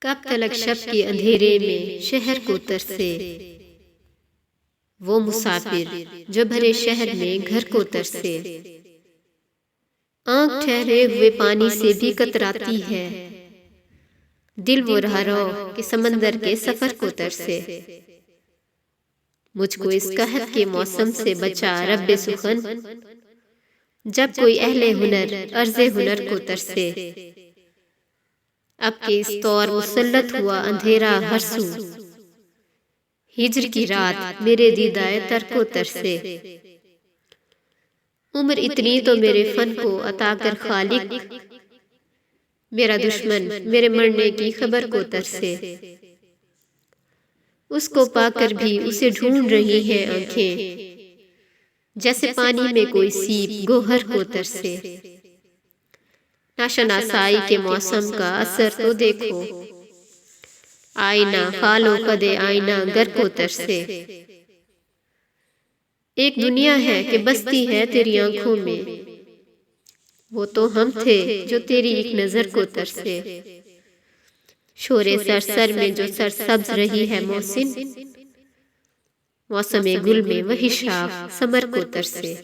कब तलक शब के अंधेरे में शहर को तरसे वो मुसाफिर जो भरे शहर में घर को तरसे। आंख ठहरे हुए पानी से भी कतराती है, दिल वो राह के समंदर के सफर को तरसे। मुझको इस कहत के मौसम से बचा रब्बे सुखन, जब कोई अहले हुनर अर्ज़े हुनर को तरसे। अब के इस दौर मुसल्लत हुआ अंधेरा हर सू, हिज्र की रात मेरे दीदाए तर को तरसे। उम्र इतनी तो मेरे फन को अता कर खालिक, मेरा दुश्मन मेरे मरने की खबर को तरसे। उसको पाकर भी उसे ढूंढ रही हैं आंखें, जैसे पानी में कोई सीप गोहर को तरसे। नाशनासाई के मौसम का असर तो देखो, आईना फालो कदे आईना घर को तरसे। एक दुनिया है कि बसती है तेरी आंखों में, वो तो हम थे जो तेरी एक नजर को तरसे। शोरे सरसर में जो सरसब्ज रही है मोहसिन, मौसम गुल में वही शाख समर को तरसे।